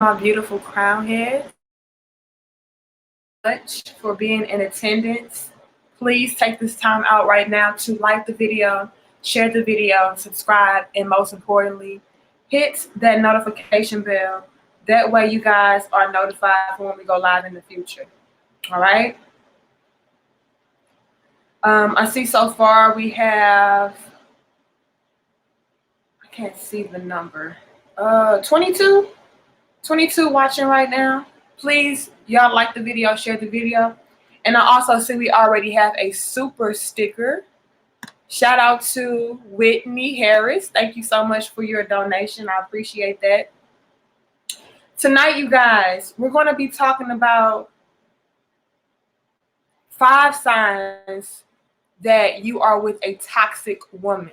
My beautiful crown heads, much for being in attendance. Please take this time out right now to like the video, share the video, subscribe, and most importantly, hit that notification bell. That way you guys are notified when we go live in the future. All right. I see so far we have, I can't see the number, 22 watching right now. Please, y'all like the video, share the video. And I also see we already have a super sticker. Shout out to Whitney Harris. Thank you so much for your donation. I appreciate that. Tonight, you guys, we're going to be talking about 5 signs that you are with a toxic woman.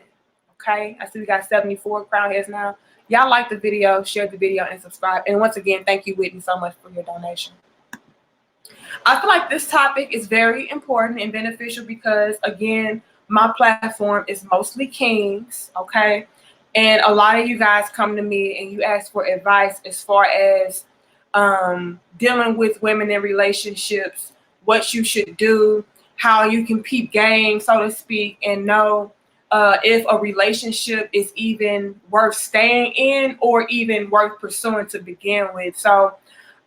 Okay? I see we got 74 crown heads now. Y'all like the video, share the video, and subscribe. And once again, thank you, Whitney, so much for your donation. I feel like this topic is very important and beneficial because, again, my platform is mostly kings, okay? And a lot of you guys come to me and you ask for advice as far as dealing with women in relationships, what you should do, how you can peep game, so to speak, and know if a relationship is even worth staying in or even worth pursuing to begin with. So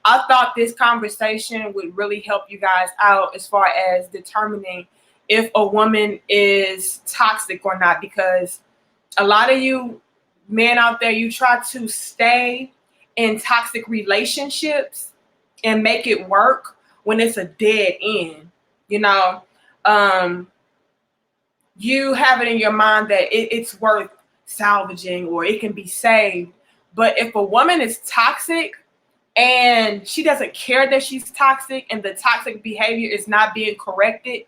I thought this conversation would really help you guys out as far as determining if a woman is toxic or not, because a lot of you men out there, you try to stay in toxic relationships and make it work when it's a dead end. You know, you have it in your mind that it's worth salvaging or it can be saved. But if a woman is toxic and she doesn't care that she's toxic and the toxic behavior is not being corrected,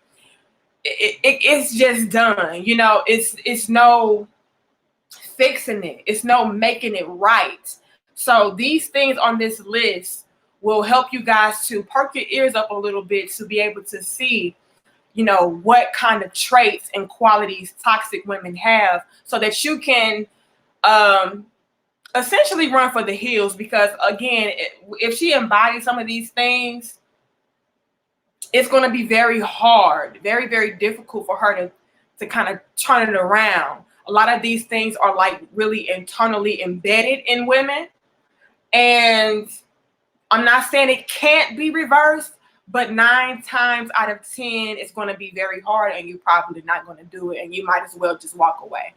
it's just done. You know, it's no fixing it. It's no making it right. So these things on this list will help you guys to perk your ears up a little bit to be able to see, you know, what kind of traits and qualities toxic women have so that you can essentially run for the hills. Because again, if she embodies some of these things, it's going to be very hard, very, very difficult for her to kind of turn it around. A lot of these things are like really internally embedded in women. And I'm not saying it can't be reversed, but 9 times out of 10, it's going to be very hard and you're probably not going to do it. And you might as well just walk away.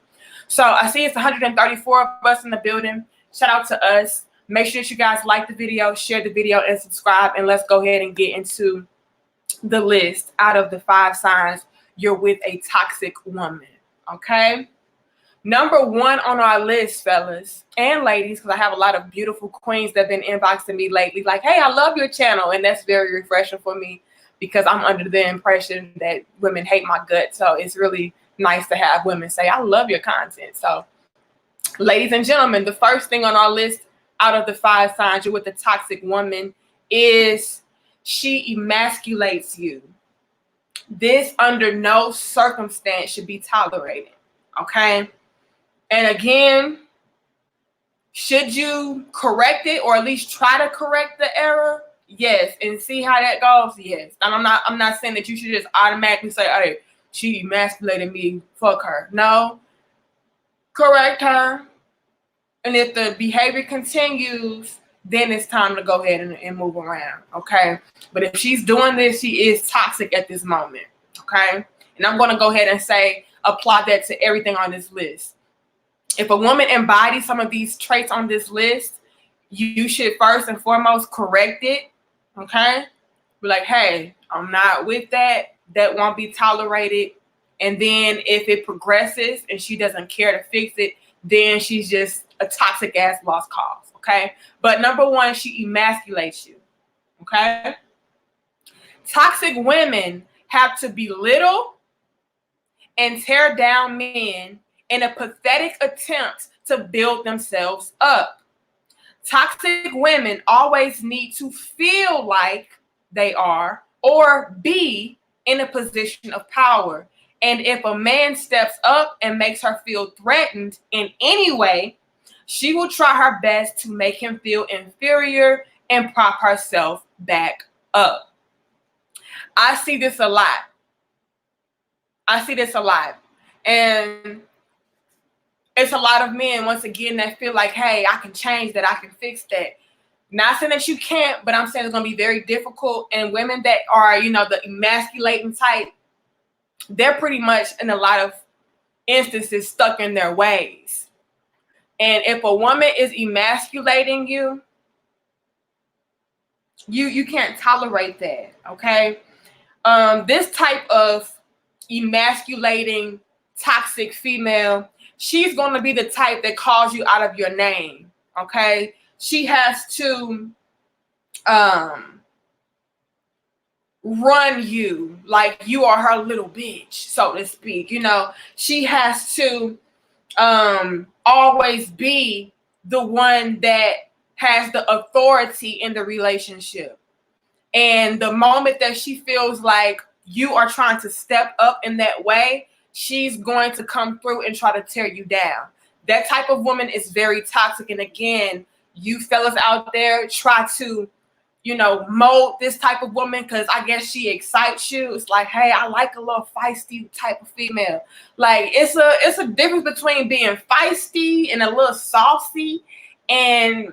So I see it's 134 of us in the building. Shout out to us. Make sure that you guys like the video, share the video, and subscribe. And let's go ahead and get into the list out of the 5 signs you're with a toxic woman. Okay? Number 1 on our list, fellas and ladies, because I have a lot of beautiful queens that have been inboxing me lately, like, hey, I love your channel. And that's very refreshing for me because I'm under the impression that women hate my guts. So it's really nice to have women say, I love your content. So, ladies and gentlemen, the first thing on our list out of the 5 signs you're with a toxic woman is she emasculates you. This under no circumstance should be tolerated. Okay? And again, should you correct it or at least try to correct the error? Yes. And see how that goes? Yes. And I'm not saying that you should just automatically say, hey, she emasculated me, fuck her. No. Correct her. And if the behavior continues, then it's time to go ahead and move around. Okay. But if she's doing this, she is toxic at this moment. Okay. And I'm going to go ahead and say, apply that to everything on this list. If a woman embodies some of these traits on this list, you should first and foremost correct it. Okay. Be like, hey, I'm not with that. That won't be tolerated. And then if it progresses and she doesn't care to fix it, then she's just a toxic ass lost cause. Okay. But number 1, she emasculates you. Okay. Toxic women have to belittle and tear down men in a pathetic attempt to build themselves up. Toxic women always need to feel like they are or be in a position of power. And if a man steps up and makes her feel threatened in any way, She will try her best to make him feel inferior and prop herself back up. I see this a lot. And it's a lot of men, once again, that feel like, hey, I can change that, I can fix that. Not saying that you can't, but I'm saying it's going to be very difficult. And women that are, the emasculating type, they're pretty much, in a lot of instances, stuck in their ways. And if a woman is emasculating you, you can't tolerate that, okay? This type of emasculating, toxic female, she's going to be the type that calls you out of your name, okay? She has to run you like you are her little bitch, so to speak. She has to always be the one that has the authority in the relationship. And the moment that she feels like you are trying to step up in that way, she's going to come through and try to tear you down. That type of woman is very toxic. And again, you fellas out there, try to, mold this type of woman because I guess she excites you. It's like, hey, I like a little feisty type of female. Like, it's a difference between being feisty and a little saucy and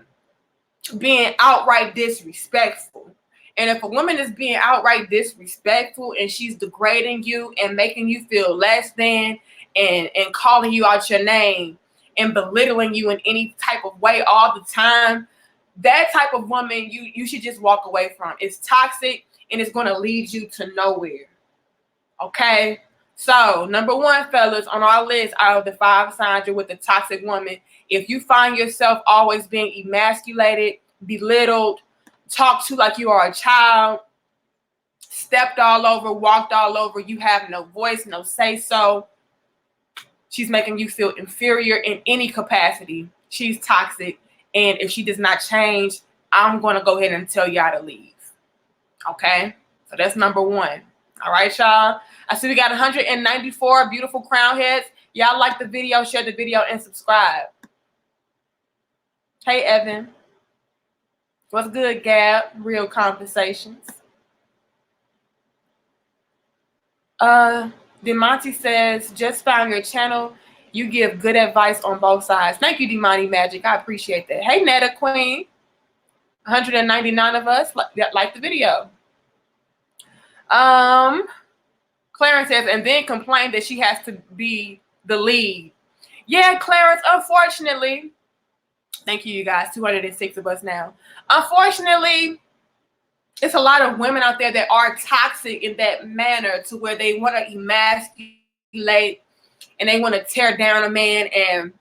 being outright disrespectful. And if a woman is being outright disrespectful and she's degrading you and making you feel less than and calling you out your name and belittling you in any type of way all the time, that type of woman you should just walk away from. It's toxic and it's going to lead you to nowhere. Okay? So, number one, fellas, on our list out of the 5 signs you're with a toxic woman, if you find yourself always being emasculated, belittled, talked to like you are a child, stepped all over, walked all over, you have no voice, no say-so, she's making you feel inferior in any capacity, she's toxic. And if she does not change, I'm going to go ahead and tell y'all to leave. Okay? So that's number 1. All right, y'all? I see we got 194 beautiful crown heads. Y'all like the video, share the video, and subscribe. Hey, Evan. What's good, Gab? Real Conversations. Demonte says, just found your channel. You give good advice on both sides. Thank you, Demonte Magic. I appreciate that. Hey, Netta Queen. 199 of us like the video. Clarence says, and then complain that she has to be the lead. Yeah, Clarence, unfortunately, thank you, you guys, 206 of us now. Unfortunately, it's a lot of women out there that are toxic in that manner to where they want to emasculate and they want to tear down a man and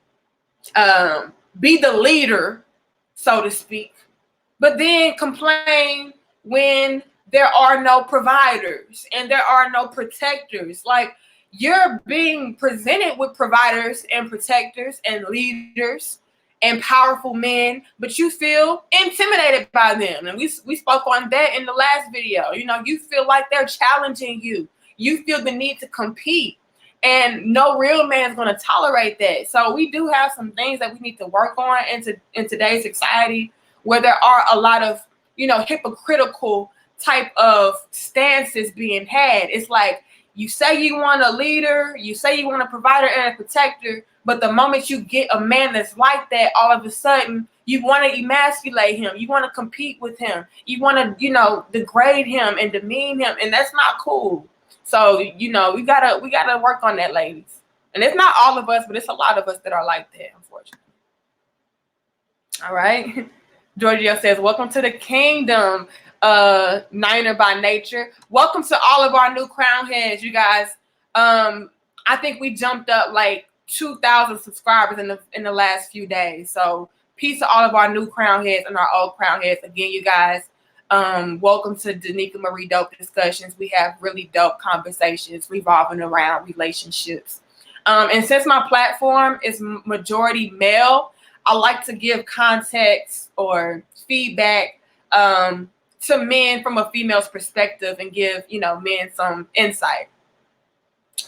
be the leader, so to speak, but then complain when there are no providers and there are no protectors. Like, you're being presented with providers and protectors and leaders and powerful men, but you feel intimidated by them. And we spoke on that in the last video. You feel like they're challenging you. You feel the need to compete. And no real man is going to tolerate that. So we do have some things that we need to work on in today's society where there are a lot of, hypocritical type of stances being had. It's like, you say you want a leader, you say you want a provider and a protector, but the moment you get a man that's like that, all of a sudden you want to emasculate him. You want to compete with him. You want to, degrade him and demean him. And that's not cool. So, we gotta work on that, ladies. And it's not all of us, but it's a lot of us that are like that, unfortunately. All right. Giorgio says, welcome to the kingdom, Niner by nature. Welcome to all of our new crown heads, you guys. I think we jumped up like 2,000 subscribers in the last few days. So peace to all of our new crown heads and our old crown heads. Again, you guys, welcome to Danica Marie Dope Discussions. We have really dope conversations revolving around relationships. And since my platform is majority male, I like to give context or feedback to men from a female's perspective and give, men some insight.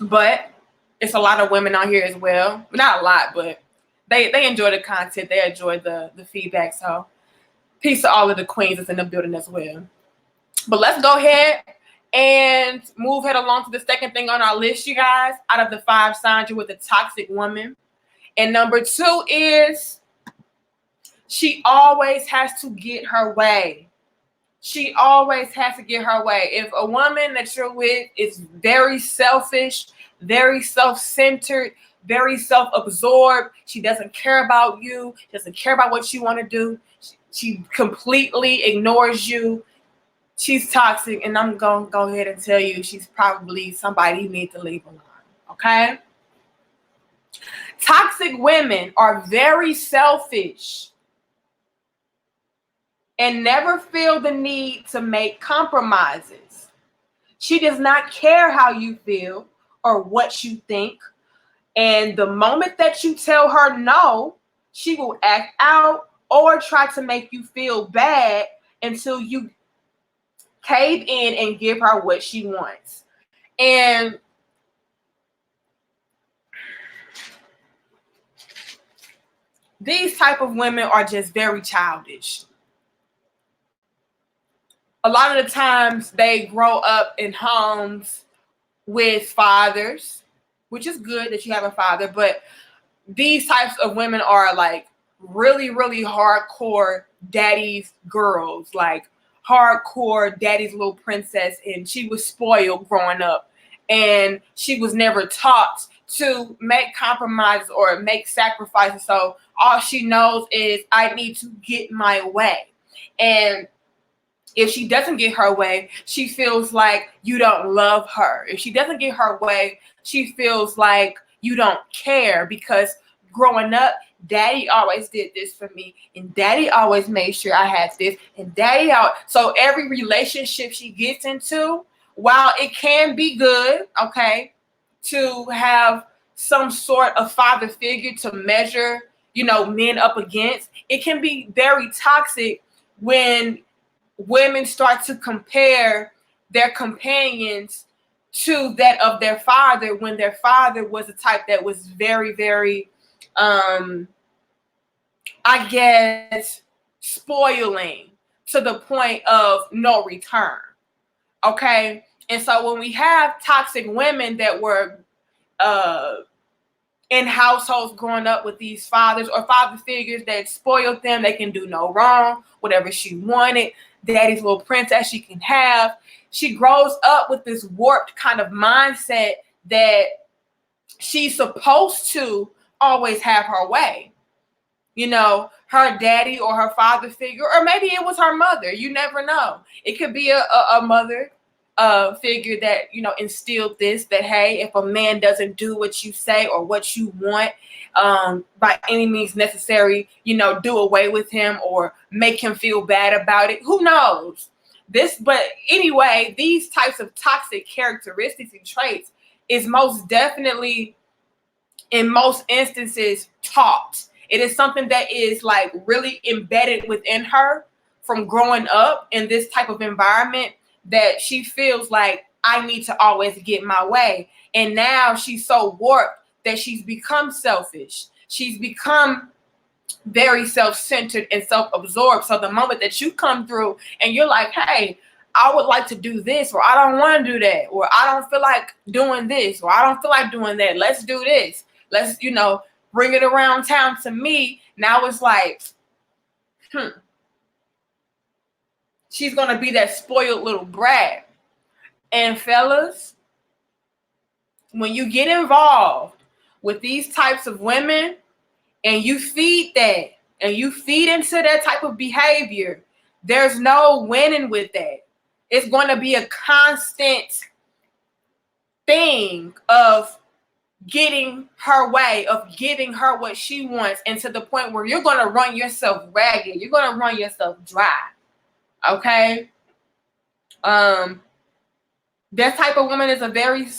But it's a lot of women out here as well. Not a lot, but they enjoy the content. They enjoy the feedback. So peace to all of the queens that's in the building as well. But let's go ahead and move head along to the second thing on our list, you guys. Out of the 5 signs, you're with a toxic woman. And number 2 is she always has to get her way. She always has to get her way. If a woman that you're with is very selfish, very self-centered, very self-absorbed, she doesn't care about you, doesn't care about what you want to do, she completely ignores you, she's toxic, and I'm going to go ahead and tell you she's probably somebody you need to leave alone, okay? Toxic women are very selfish and never feel the need to make compromises. She does not care how you feel or what you think. And the moment that you tell her no, she will act out or try to make you feel bad until you cave in and give her what she wants. And these type of women are just very childish. A lot of the times they grow up in homes with fathers, which is good that you have a father, but these types of women are like really, really hardcore daddy's girls, like hardcore daddy's little princess, and she was spoiled growing up, and she was never taught to make compromises or make sacrifices. So all she knows is I need to get my way. And if she doesn't get her way, she feels like you don't love her. If she doesn't get her way, she feels like you don't care, because growing up, daddy always did this for me, and daddy always made sure I had this, and daddy always. So every relationship she gets into, while it can be good, okay, to have some sort of father figure to measure, men up against, it can be very toxic when women start to compare their companions to that of their father, when their father was a type that was very, very, I guess, spoiling to the point of no return. Okay. And so when we have toxic women that were in households growing up with these fathers or father figures that spoiled them, they can do no wrong, whatever she wanted, daddy's little princess she can have. She grows up with this warped kind of mindset that she's supposed to always have her way. Her daddy or her father figure, or maybe it was her mother. You never know. It could be a mother figure that, instilled this, that, hey, if a man doesn't do what you say or what you want, by any means necessary, do away with him or make him feel bad about it. Who knows? But anyway, these types of toxic characteristics and traits is most definitely, in most instances, taught. It is something that is like really embedded within her from growing up in this type of environment, that she feels like I need to always get my way. And now she's so warped that she's become selfish. She's become very self-centered and self-absorbed. So the moment that you come through and you're like, hey, I would like to do this, or I don't want to do that, or I don't feel like doing this, or I don't feel like doing that, let's do this. Let's, bring it around town to me. Now it's like, she's going to be that spoiled little brat. And fellas, when you get involved with these types of women and you feed that, and you feed into that type of behavior, there's no winning with that. It's going to be a constant thing of getting her way, of giving her what she wants, and to the point where you're going to run yourself ragged. You're going to run yourself dry. Okay? That type of woman is a very,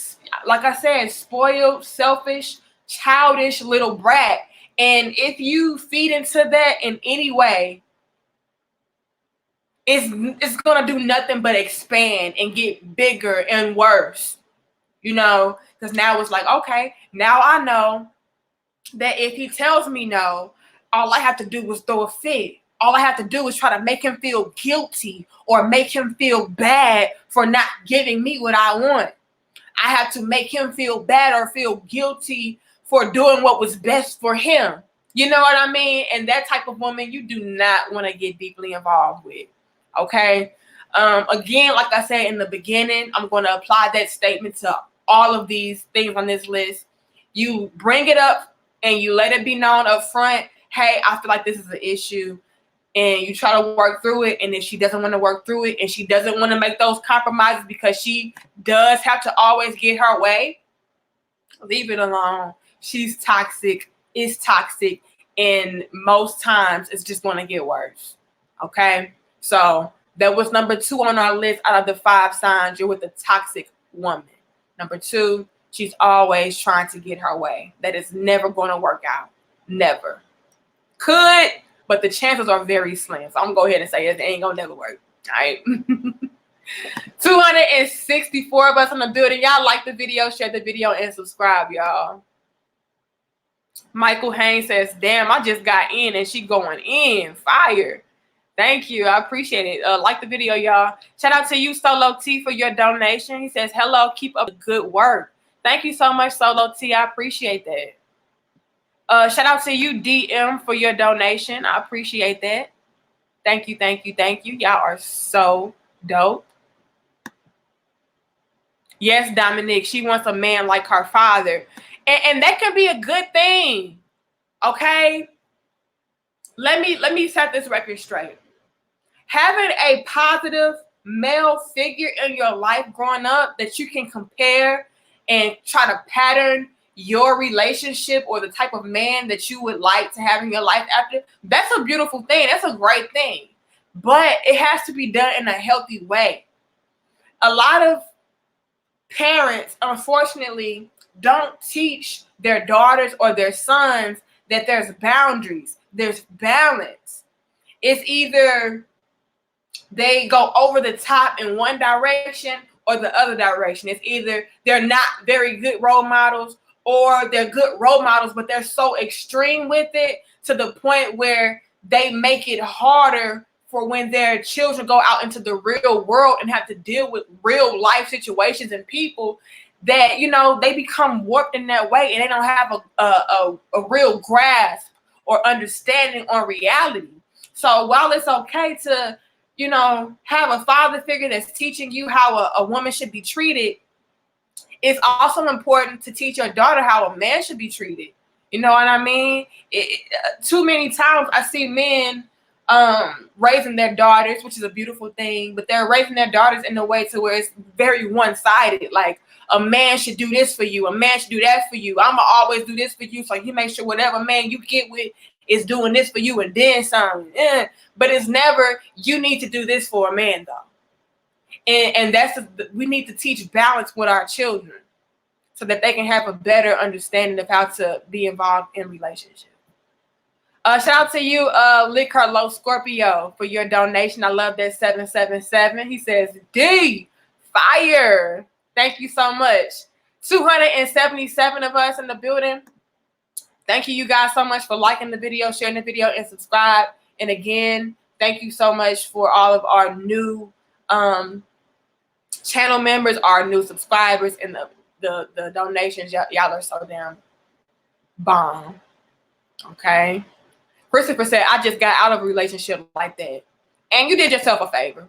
like I said, spoiled, selfish, childish little brat. And if you feed into that in any way, it's going to do nothing but expand and get bigger and worse. Because now it's like, okay, now I know that if he tells me no, all I have to do is throw a fit. All I have to do is try to make him feel guilty or make him feel bad for not giving me what I want. I have to make him feel bad or feel guilty for doing what was best for him. You know what I mean? And that type of woman you do not want to get deeply involved with. Okay? Again, like I said in the beginning, I'm going to apply that statement to all of these things on this list. You bring it up and you let it be known up front, hey, I feel like this is an issue. And you try to work through it. And if she doesn't want to work through it and she doesn't want to make those compromises because she does have to always get her way, leave it alone. She's toxic. It's toxic. And most times it's just going to get worse. Okay? So that was number 2 on our list out of the 5 signs. You're with a toxic woman. Number 2, she's always trying to get her way. That is never going to work out. Never. Could, but the chances are very slim. So I'm going to go ahead and say it ain't going to never work. All right. 264 of us in the building. Y'all like the video, share the video, and subscribe, y'all. Michael Haynes says, damn, I just got in and she going in. Fire. Thank you. I appreciate it. Like the video, y'all. Shout out to you, Solo T, for your donation. He says, hello, keep up the good work. Thank you so much, Solo T. I appreciate that. Shout out to you, DM, for your donation. I appreciate that. Thank you, thank you, thank you. Y'all are so dope. Yes, Dominique, she wants a man like her father. And that can be a good thing. Okay? Let me set this record straight. Having a positive male figure in your life growing up that you can compare and try to pattern your relationship or the type of man that you would like to have in your life after, that's a beautiful thing. That's a great thing. But it has to be done in a healthy way. A lot of parents, unfortunately, don't teach their daughters or their sons that there's boundaries, there's balance. It's either they go over the top in one direction or the other direction. It's either they're not very good role models or they're good role models, but they're so extreme with it to the point where they make it harder for when their children go out into the real world and have to deal with real life situations and people that, you know, they become warped in that way and they don't have a real grasp or understanding on reality. So while it's okay to, you know, have a father figure that's teaching you how a woman should be treated, it's also important to teach your daughter how a man should be treated. You know what I mean? Too many times I see men raising their daughters, which is a beautiful thing, but they're raising their daughters in a way to where it's very one-sided. Like, a man should do this for you, a man should do that for you, I'm gonna always do this for you, so you make sure whatever man you get with is doing this for you and then something. But it's never, you need to do this for a man, though. And that's we need to teach balance with our children so that they can have a better understanding of how to be involved in relationships. Shout out to you, Lick Carlo Scorpio, for your donation. I love that 777. He says, D, fire. Thank you so much. 277 of us in the building. Thank you guys so much for liking the video, sharing the video, and subscribe. And again, thank you so much for all of our new channel members, our new subscribers, and the donations. Y'all are so damn bomb. Okay. Christopher said, I just got out of a relationship like that. And you did yourself a favor.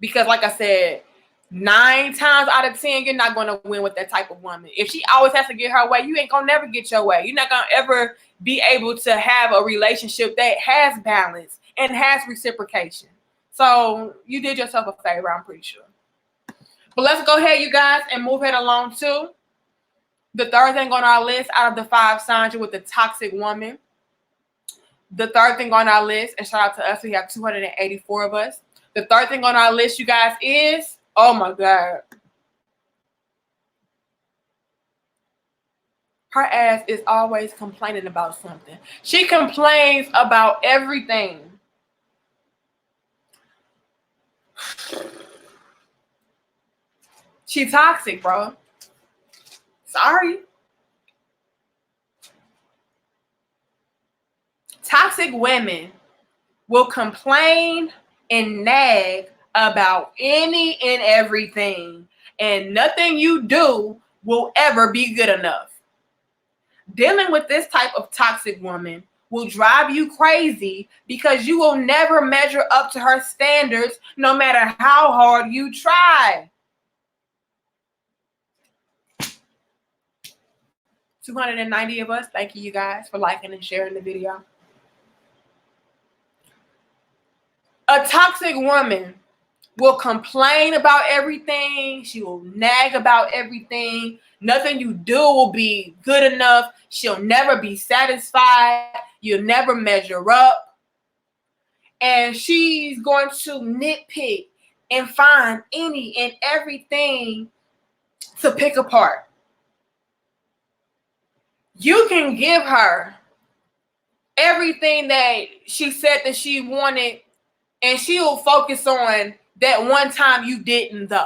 Because like I said, 9 times out of 10, you're not going to win with that type of woman. If she always has to get her way, you ain't going to never get your way. You're not going to ever be able to have a relationship that has balance and has reciprocation. So you did yourself a favor, I'm pretty sure. But let's go ahead, you guys, and move it along to the third thing on our list out of the 5 signs you're with the toxic woman. The third thing on our list, and shout out to us, we have 284 of us. The third thing on our list, you guys, is, oh my God, her ass is always complaining about something. She complains about everything. She toxic, bro. Sorry. Toxic women will complain and nag about any and everything, and nothing you do will ever be good enough. Dealing with this type of toxic woman will drive you crazy because you will never measure up to her standards no matter how hard you try. 290 of us, thank you guys for liking and sharing the video. A toxic woman will complain about everything. She will nag about everything. Nothing you do will be good enough. She'll never be satisfied. You'll never measure up. And she's going to nitpick and find any and everything to pick apart. You can give her everything that she said that she wanted, and she will focus on that one time you didn't though.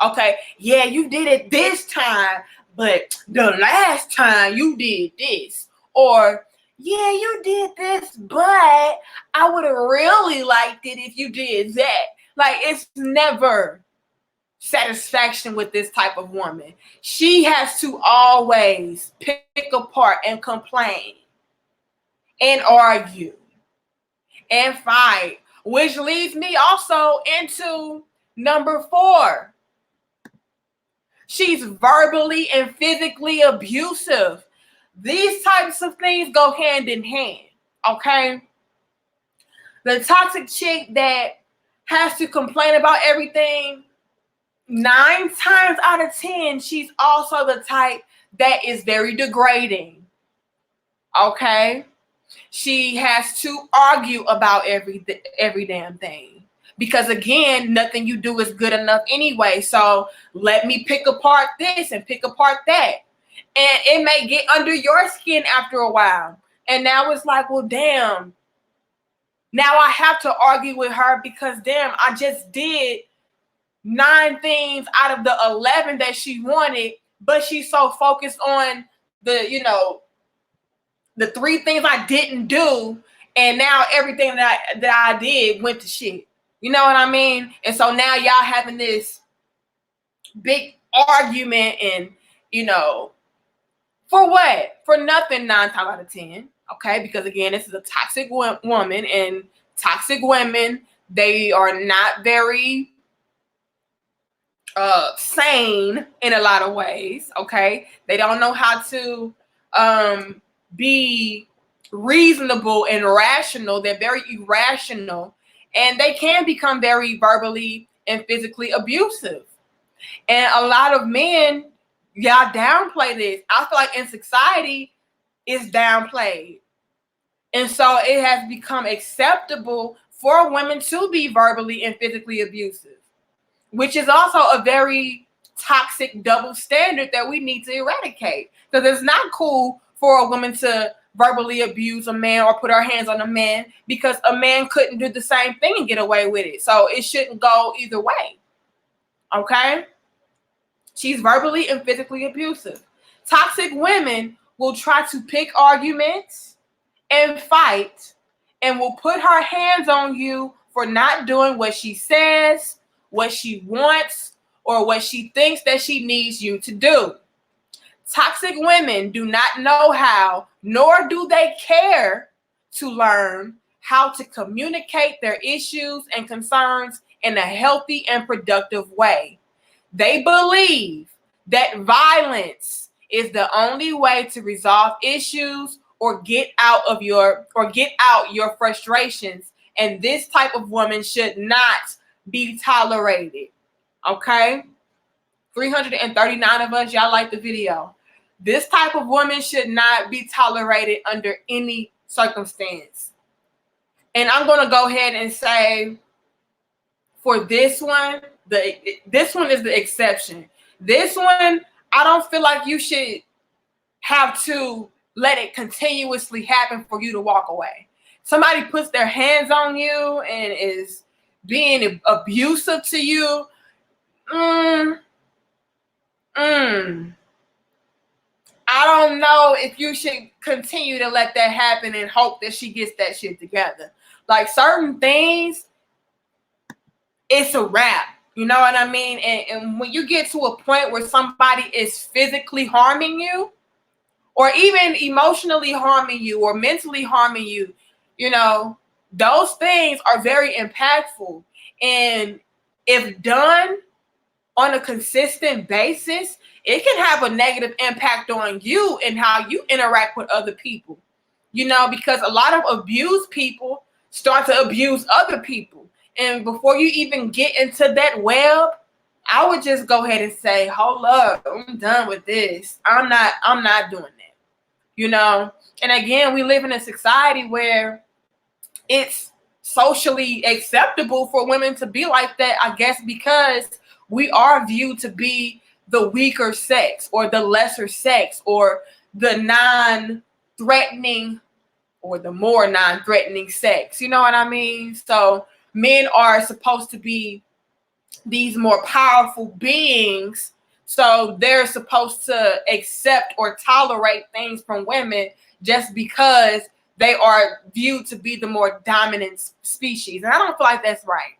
Okay, yeah, you did it this time, but the last time you did this. Or, yeah, you did this, but I would have really liked it if you did that. Like, it's never satisfaction with this type of woman. She has to always pick apart and complain and argue and fight, which leads me also into number 4. She's verbally and physically abusive. These types of things go hand in hand, okay? The toxic chick that has to complain about everything, 9 times out of 10, she's also the type that is very degrading, okay? She has to argue about every damn thing. Because again, nothing you do is good enough anyway. So let me pick apart this and pick apart that. And it may get under your skin after a while. And now it's like, well, damn. Now I have to argue with her because, damn, I just did 9 things out of the 11 that she wanted. But she's so focused on the 3 things I didn't do. And now everything that I did went to shit. You know what I mean? And so now y'all having this big argument and, for what? For nothing 9 times out of 10. Okay? Because again, this is a toxic woman, and toxic women, they are not very sane in a lot of ways. Okay? They don't know how to be reasonable and rational. They're very irrational. And they can become very verbally and physically abusive. And a lot of men, y'all downplay this. I feel like in society, it's downplayed. And so it has become acceptable for women to be verbally and physically abusive, which is also a very toxic double standard that we need to eradicate. Because it's not cool for a woman to verbally abuse a man or put her hands on a man, because a man couldn't do the same thing and get away with it. So it shouldn't go either way. Okay? She's verbally and physically abusive. Toxic women will try to pick arguments and fight and will put her hands on you for not doing what she says, what she wants, or what she thinks that she needs you to do. Toxic women do not know how, nor do they care to learn how to communicate their issues and concerns in a healthy and productive way. They believe that violence is the only way to resolve issues or get out your frustrations, and this type of woman should not be tolerated. Okay? 339 of us, y'all like the video. This type of woman should not be tolerated under any circumstance. And I'm going to go ahead and say, for this one, this one is the exception. This one, I don't feel like you should have to let it continuously happen for you to walk away. Somebody puts their hands on you and is being abusive to you. I don't know if you should continue to let that happen and hope that she gets that shit together. Like certain things, it's a wrap. You know what I mean? And when you get to a point where somebody is physically harming you, or even emotionally harming you, or mentally harming you, you know, those things are very impactful. And if done on a consistent basis, it can have a negative impact on you and how you interact with other people. You know, because a lot of abused people start to abuse other people. And before you even get into that web, I would just go ahead and say, hold up, I'm done with this. I'm not doing that. You know, and again, we live in a society where it's socially acceptable for women to be like that, I guess, because we are viewed to be the weaker sex or the lesser sex or the non-threatening or the more non-threatening sex. You know what I mean? So men are supposed to be these more powerful beings. So they're supposed to accept or tolerate things from women just because they are viewed to be the more dominant species. And I don't feel like that's right.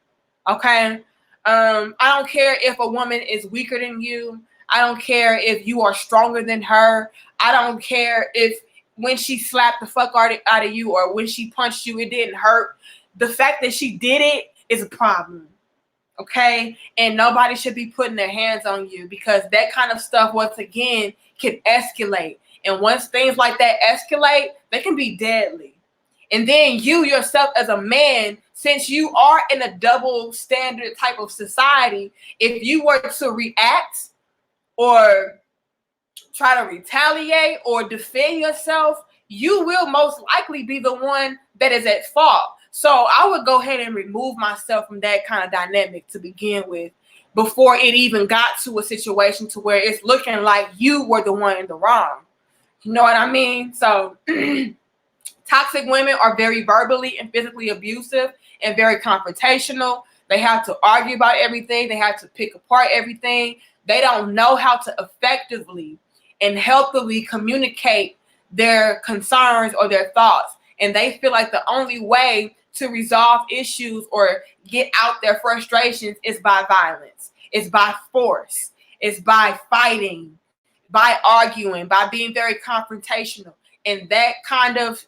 Okay? I don't care if a woman is weaker than you. I don't care if you are stronger than her. I don't care if when she slapped the fuck out of you or when she punched you, it didn't hurt. The fact that she did it is a problem. Okay? And nobody should be putting their hands on you because that kind of stuff, once again, can escalate. And once things like that escalate, they can be deadly. And then you yourself as a man, since you are in a double standard type of society, if you were to react or try to retaliate or defend yourself, you will most likely be the one that is at fault. So I would go ahead and remove myself from that kind of dynamic to begin with before it even got to a situation to where it's looking like you were the one in the wrong. You know what I mean? So toxic women are very verbally and physically abusive and very confrontational. They have to argue about everything. They have to pick apart everything. They don't know how to effectively and healthily communicate their concerns or their thoughts. And they feel like the only way to resolve issues or get out their frustrations is by violence. It's by force. It's by fighting, by arguing, by being very confrontational. And that kind of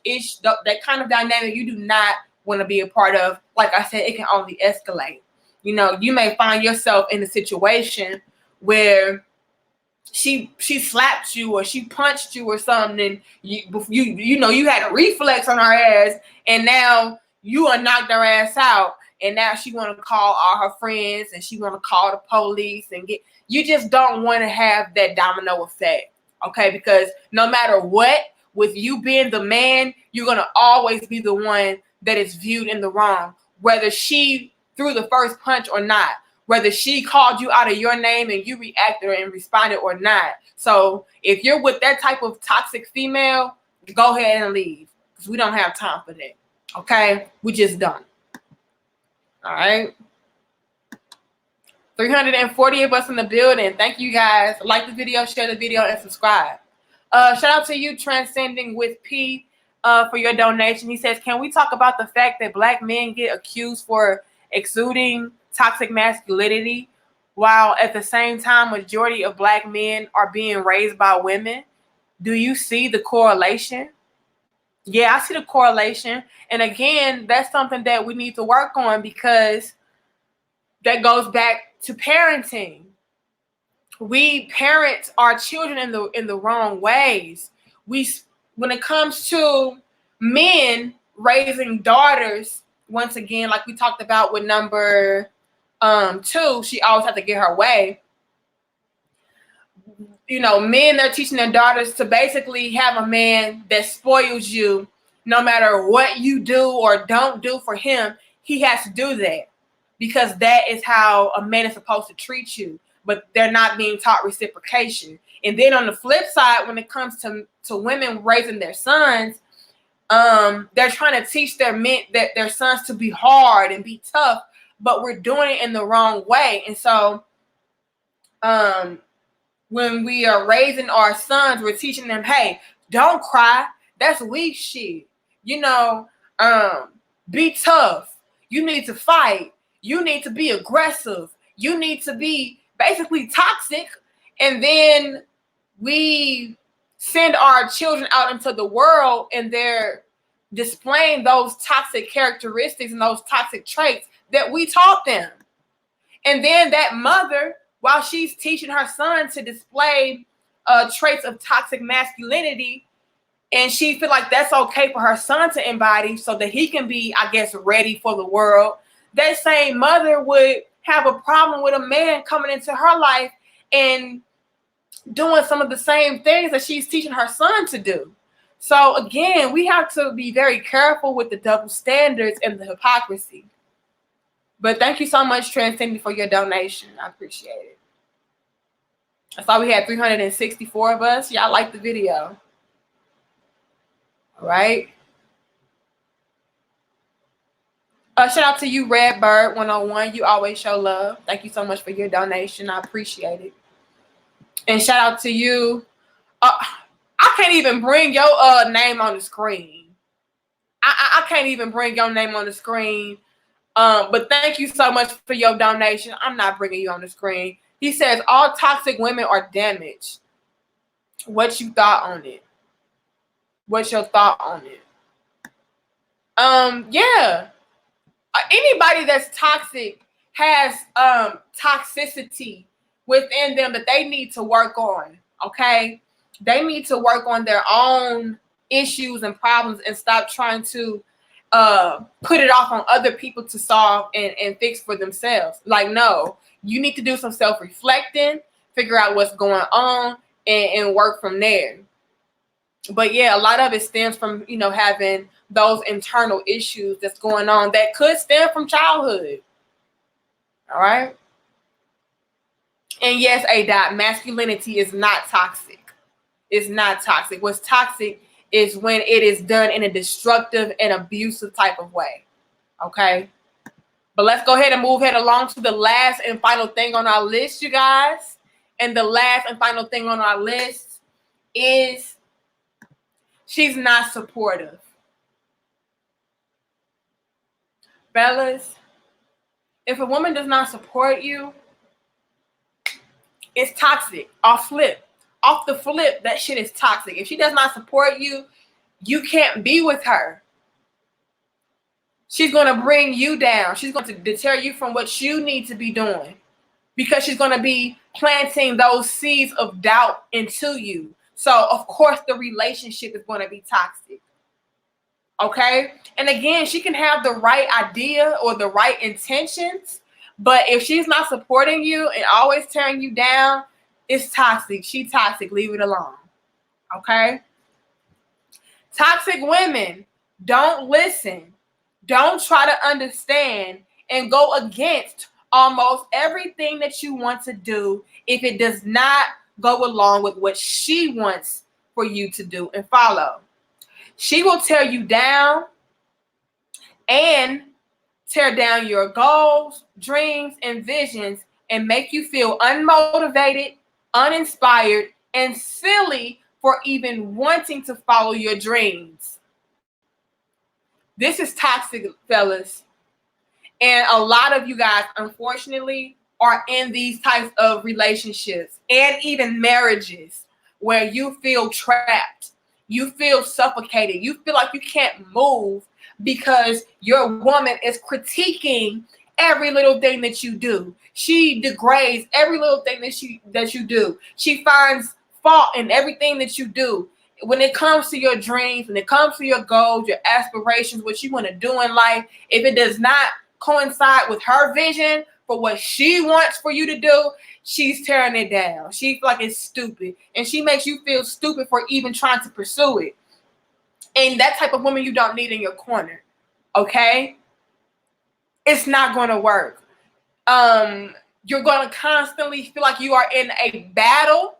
dynamic you do not want to be a part of. Like I said, it can only escalate. You know, you may find yourself in a situation where she slapped you or she punched you or something, and you had a reflex on her ass, and now you knocked her ass out, and now she want to call all her friends and she want to call the police and you just don't want to have that domino effect, okay? Because no matter what, with you being the man, you're gonna always be the one that is viewed in the wrong, whether she threw the first punch or not. Whether she called you out of your name and you reacted and responded or not. So if you're with that type of toxic female, go ahead and leave because we don't have time for that. Okay? We just don't. All right? 340 of us in the building. Thank you guys. Like the video, share the video, and subscribe. Shout out to you, Transcending with P, for your donation. He says, can we talk about the fact that Black men get accused for exuding toxic masculinity, while at the same time, majority of Black men are being raised by women? Do you see the correlation? Yeah, I see the correlation. And again, that's something that we need to work on because that goes back to parenting. We parent our children in the wrong ways. When it comes to men raising daughters, once again, like we talked about with number 2, she always had to get her way. You know, men, they're teaching their daughters to basically have a man that spoils you no matter what you do or don't do for him. He has to do that because that is how a man is supposed to treat you. But they're not being taught reciprocation. And then on the flip side, when it comes to women raising their sons, they're trying to teach their sons to be hard and be tough, but we're doing it in the wrong way. And so when we are raising our sons, we're teaching them, hey, don't cry. That's weak shit. You know, be tough. You need to fight. You need to be aggressive. You need to be basically toxic. And then we send our children out into the world and they're displaying those toxic characteristics and those toxic traits that we taught them. And then that mother, while she's teaching her son to display traits of toxic masculinity, and she feel like that's okay for her son to embody so that he can be, I guess, ready for the world, that same mother would have a problem with a man coming into her life and doing some of the same things that she's teaching her son to do. So again, we have to be very careful with the double standards and the hypocrisy. But thank you so much, Transcendent, for your donation. I appreciate it. I saw we had 364 of us. Y'all like the video. All right. Shout out to you, Redbird 101. You always show love. Thank you so much for your donation. I appreciate it. And shout out to you. I can't even bring your name on the screen. I can't even bring your name on the screen. But thank you so much for your donation. I'm not bringing you on the screen. He says all toxic women are damaged. What you thought on it? What's your thought on it? Yeah. Anybody that's toxic has toxicity within them that they need to work on. Okay, they need to work on their own issues and problems and stop trying to put it off on other people to solve and fix for themselves. Like, no, you need to do some self-reflecting, figure out what's going on, and work from there. But yeah, a lot of it stems from, you know, having those internal issues that's going on that could stem from childhood. All right. And yes, A-Dot, masculinity is not toxic. It's not toxic. What's toxic is when it is done in a destructive and abusive type of way. Okay. But let's go ahead and move head along to the last and final thing on our list, you guys. And the last and final thing on our list is she's not supportive. Fellas, if a woman does not support you, it's toxic. Off the flip, that shit is toxic. If she does not support you, you can't be with her. She's going to bring you down. She's going to deter you from what you need to be doing because she's going to be planting those seeds of doubt into you. So, of course, the relationship is going to be toxic. Okay? And again, she can have the right idea or the right intentions, but if she's not supporting you and always tearing you down, it's toxic. She's toxic. Leave it alone. Okay? Toxic women don't listen. Don't try to understand and go against almost everything that you want to do if it does not go along with what she wants for you to do and follow. She will tear you down and tear down your goals, dreams, and visions and make you feel unmotivated, uninspired, and silly for even wanting to follow your dreams. This is toxic, fellas. And a lot of you guys, unfortunately, are in these types of relationships and even marriages where you feel trapped. You feel suffocated. You feel like you can't move because your woman is critiquing every little thing that you do. She degrades every little thing that you do. She finds fault in everything that you do. When it comes to your dreams, when it comes to your goals, your aspirations, what you want to do in life, if it does not coincide with her vision for what she wants for you to do, she's tearing it down. She feels like it's stupid. And she makes you feel stupid for even trying to pursue it. And that type of woman you don't need in your corner. Okay? It's not going to work. You're going to constantly feel like you are in a battle.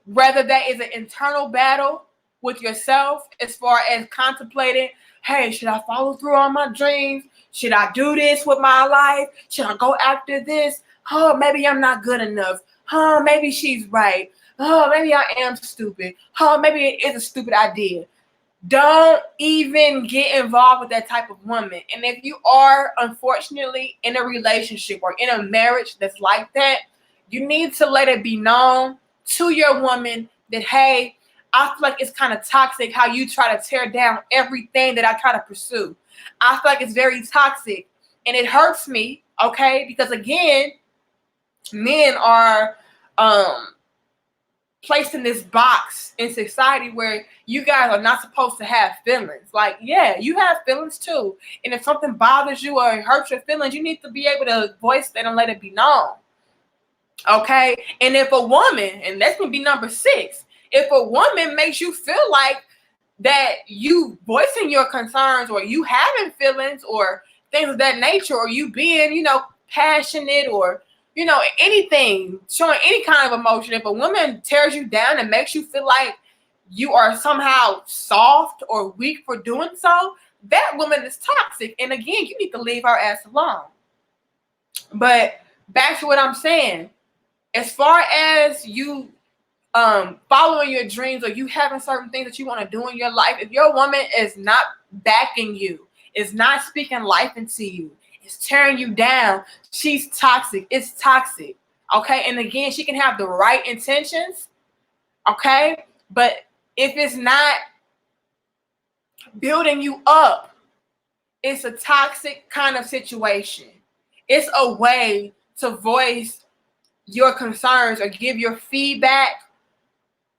Whether that is an internal battle with yourself as far as contemplating, hey, should I follow through on my dreams? Should I do this with my life? Should I go after this? Oh, maybe I'm not good enough. oh, maybe she's right. Oh, maybe I am stupid. Oh, maybe it is a stupid idea. Don't even get involved with that type of woman. And if you are, unfortunately, in a relationship or in a marriage that's like that, you need to let it be known to your woman that, hey, I feel like it's kind of toxic how you try to tear down everything that I try to pursue. I feel like it's very toxic and it hurts me, okay? Because again, men are placed in this box in society where you guys are not supposed to have feelings. Like, yeah, you have feelings too. And if something bothers you or hurts your feelings, you need to be able to voice that and let it be known. Okay? And if a woman, and that's going to be number 6, if a woman makes you feel like that you voicing your concerns or you having feelings or things of that nature, or you being, passionate or anything, showing any kind of emotion, if a woman tears you down and makes you feel like you are somehow soft or weak for doing so, that woman is toxic. And again, you need to leave her ass alone. But back to what I'm saying, as far as you following your dreams or you having certain things that you want to do in your life, if your woman is not backing you, is not speaking life into you, is tearing you down, she's toxic. It's toxic. Okay. And again, she can have the right intentions. Okay. But if it's not building you up, it's a toxic kind of situation. It's a way to voice your concerns or give your feedback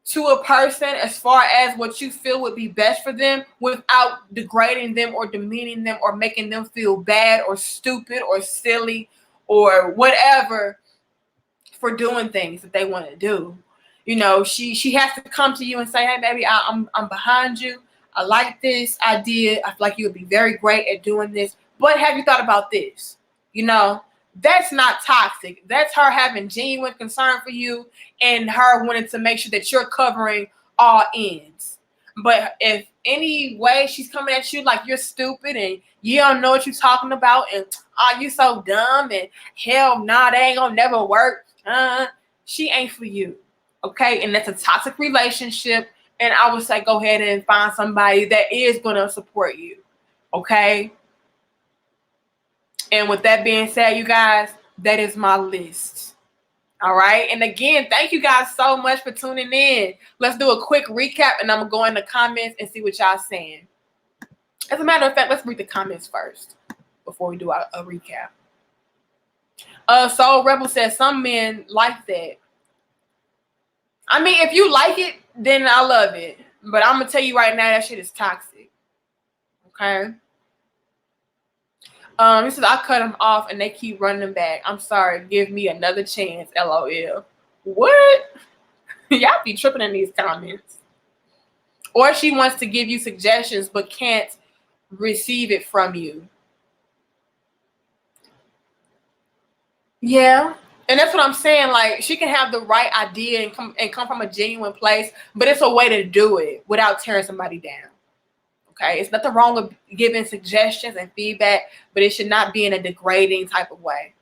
to a person as far as what you feel would be best for them without degrading them or demeaning them or making them feel bad or stupid or silly or whatever for doing things that they want to do. She has to come to you and say, hey, baby, I'm behind you. I like this idea. I feel like you would be very great at doing this. But have you thought about this? That's not toxic. That's her having genuine concern for you and her wanting to make sure that you're covering all ends. But if any way she's coming at you like you're stupid and you don't know what you're talking about and you so dumb and hell nah, that ain't gonna never work, she ain't for you. Okay? And that's a toxic relationship. And I would say go ahead and find somebody that is gonna support you. Okay? And with that being said, you guys, that is my list. All right. And again, thank you guys so much for tuning in. Let's do a quick recap and I'm going to go in the comments and see what y'all saying. As a matter of fact, let's read the comments first before we do a recap. Soul Rebel says some men like that. I mean, if you like it, then I love it. But I'm going to tell you right now, that shit is toxic. Okay. He says, I cut them off and they keep running back. I'm sorry. Give me another chance. LOL. What? Y'all be tripping in these comments. Or she wants to give you suggestions but can't receive it from you. Yeah. And that's what I'm saying. Like, she can have the right idea and come from a genuine place, but it's a way to do it without tearing somebody down. Okay, it's nothing wrong with giving suggestions and feedback, but it should not be in a degrading type of way.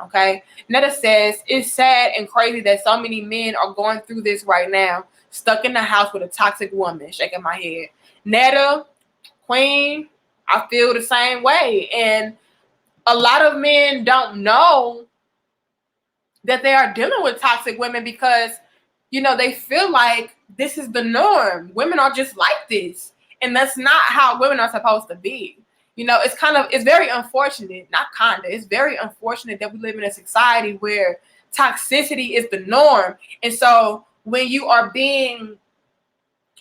Okay, Netta says, it's sad and crazy that so many men are going through this right now, stuck in the house with a toxic woman. Shaking my head. Netta, Queen, I feel the same way. And a lot of men don't know that they are dealing with toxic women because, they feel like this is the norm. Women are just like this. And that's not how women are supposed to be. It's very unfortunate, it's very unfortunate that we live in a society where toxicity is the norm. And so when you are being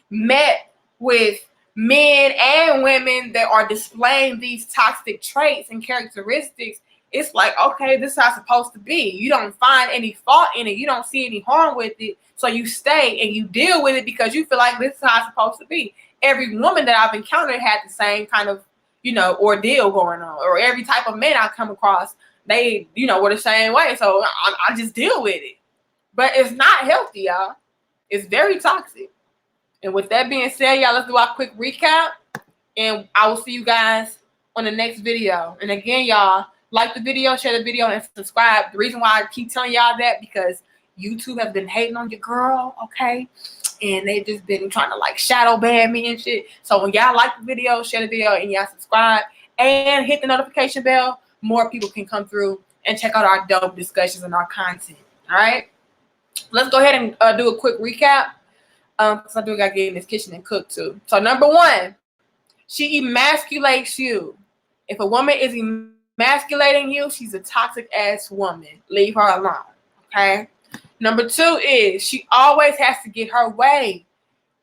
met with men and women that are displaying these toxic traits and characteristics, it's like, okay, this is how it's supposed to be. You don't find any fault in it. You don't see any harm with it. So you stay and you deal with it because you feel like this is how it's supposed to be. Every woman that I've encountered had the same kind of, ordeal going on. Or every type of man I come across, they, were the same way. So I just deal with it. But it's not healthy, y'all. It's very toxic. And with that being said, y'all, let's do our quick recap. And I will see you guys on the next video. And again, y'all, like the video, share the video, and subscribe. The reason why I keep telling y'all that, because YouTube has been hating on your girl, okay? And they've just been trying to like shadow ban me and shit. So when y'all like the video, share the video, and y'all subscribe and hit the notification bell, more people can come through and check out our dope discussions and our content. All right, let's go ahead and do a quick recap. Because I do gotta get in this kitchen and cook too. So number one, she emasculates you. If a woman is emasculating you, she's a toxic ass woman. Leave her alone. Okay. Number two is she always has to get her way.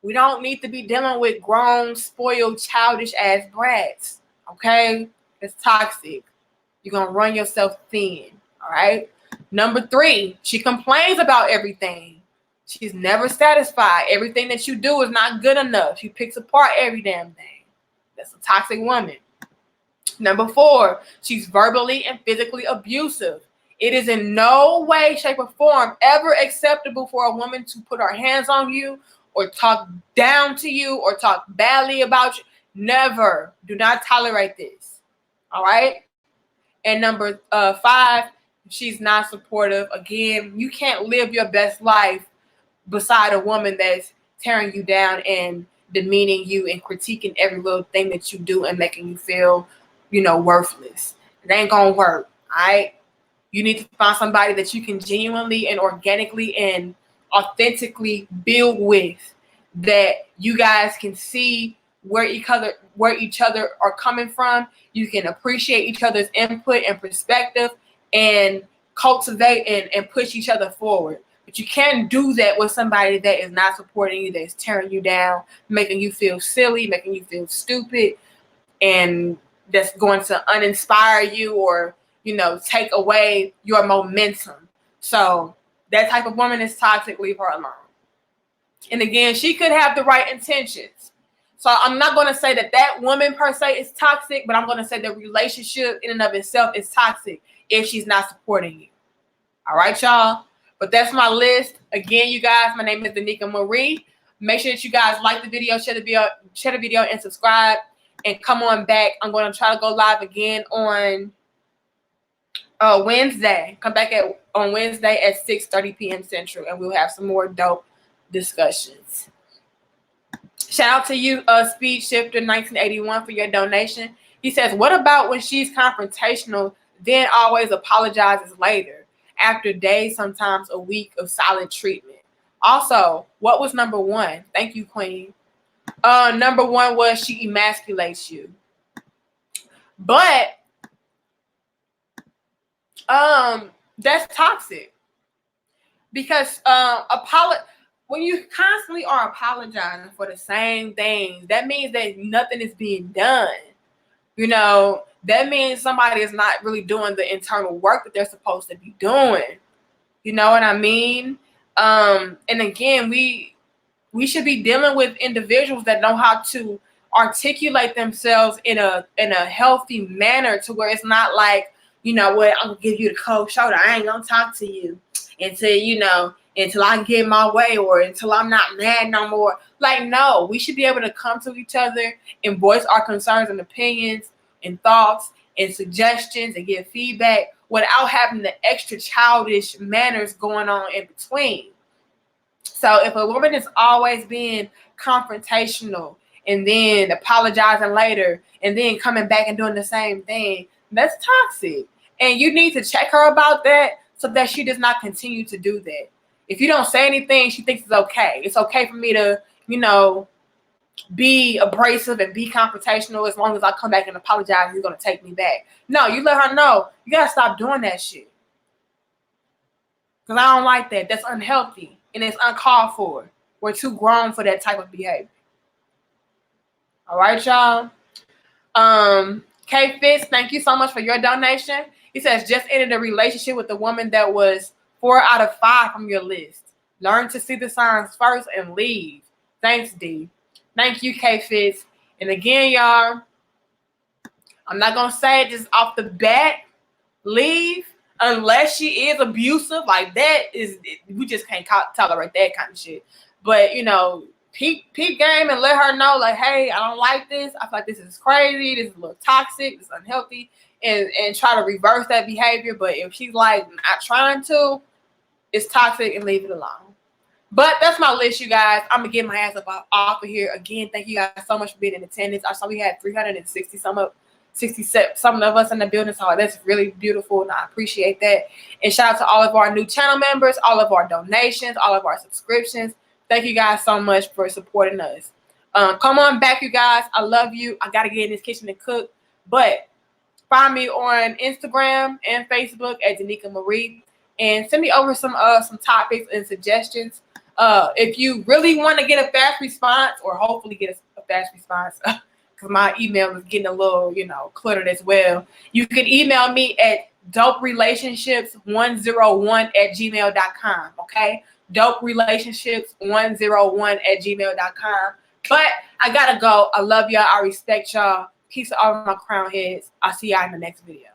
We don't need to be dealing with grown, spoiled, childish ass brats. Okay? It's toxic. You're going to run yourself thin. All right? Number three, she complains about everything. She's never satisfied. Everything that you do is not good enough. She picks apart every damn thing. That's a toxic woman. Number four, she's verbally and physically abusive. It is in no way, shape, or form ever acceptable for a woman to put her hands on you or talk down to you or talk badly about you. Never. Do not tolerate this. All right? And number five, she's not supportive. Again, you can't live your best life beside a woman that's tearing you down and demeaning you and critiquing every little thing that you do and making you feel, worthless. It ain't gonna work. All right? You need to find somebody that you can genuinely and organically and authentically build with, that you guys can see where each other are coming from. You can appreciate each other's input and perspective and cultivate and push each other forward. But you can't do that with somebody that is not supporting you, that's tearing you down, making you feel silly, making you feel stupid, and that's going to uninspire you or take away your momentum. So that type of woman is toxic. Leave her alone. And again, she could have the right intentions. So I'm not going to say that woman per se is toxic, but I'm going to say the relationship in and of itself is toxic if she's not supporting you. All right, y'all. But that's my list. Again, you guys, my name is Danica Marie. Make sure that you guys like the video, share the video, and subscribe. And come on back. I'm going to try to go live again on Wednesday. Come back on Wednesday at 6:30 p.m. Central, and we'll have some more dope discussions. Shout out to you, Speed Shifter 1981, for your donation. He says, what about when she's confrontational, then always apologizes later, after days, sometimes a week of solid treatment? Also, what was number one? Thank you, Queen. Number one was she emasculates you. But that's toxic, because when you constantly are apologizing for the same things, that means that nothing is being done. That means somebody is not really doing the internal work that they're supposed to be doing. You know what I mean? And again, we should be dealing with individuals that know how to articulate themselves in a healthy manner, to where it's not like, I'm gonna give you the cold shoulder. I ain't gonna talk to you until I get my way, or until I'm not mad no more. Like, no, we should be able to come to each other and voice our concerns and opinions and thoughts and suggestions and give feedback without having the extra childish manners going on in between. So if a woman is always being confrontational and then apologizing later and then coming back and doing the same thing, that's toxic. And you need to check her about that so that she does not continue to do that. If you don't say anything, she thinks it's okay. It's okay for me to, be abrasive and be confrontational. As long as I come back and apologize, you're going to take me back. No, you let her know. You got to stop doing that shit. Because I don't like that. That's unhealthy. And it's uncalled for. We're too grown for that type of behavior. All right, y'all. K Fitz, thank you so much for your donation. He says, just ended a relationship with a woman that was 4 out of 5 from your list. Learn to see the signs first and leave. Thanks, D. Thank you, K Fitz. And again, y'all, I'm not going to say it just off the bat, leave, unless she is abusive. Like, we just can't tolerate that kind of shit. But, peep game and let her know, like, hey, I don't like this. I feel like this is crazy. This is a little toxic. This is unhealthy. And try to reverse that behavior. But if she's like not trying to, it's toxic and leave it alone. But that's my list, you guys. I'm gonna get my ass up off of here. Again, thank you guys so much for being in attendance. I saw we had 360 some of us in the building, so that's really beautiful, and I appreciate that. And shout out to all of our new channel members, all of our donations, all of our subscriptions. Thank you guys so much for supporting us. Come on back, you guys. I love you. I gotta get in this kitchen and cook, but find me on Instagram and Facebook at Danica Marie, and send me over some topics and suggestions. If you really want to get a fast response, or hopefully get a fast response, because my email is getting a little, cluttered as well, you can email me at doperelationships101@gmail.com. Okay, doperelationships101@gmail.com. But I gotta go. I love y'all. I respect y'all. Peace to all of my crown heads. I'll see y'all in the next video.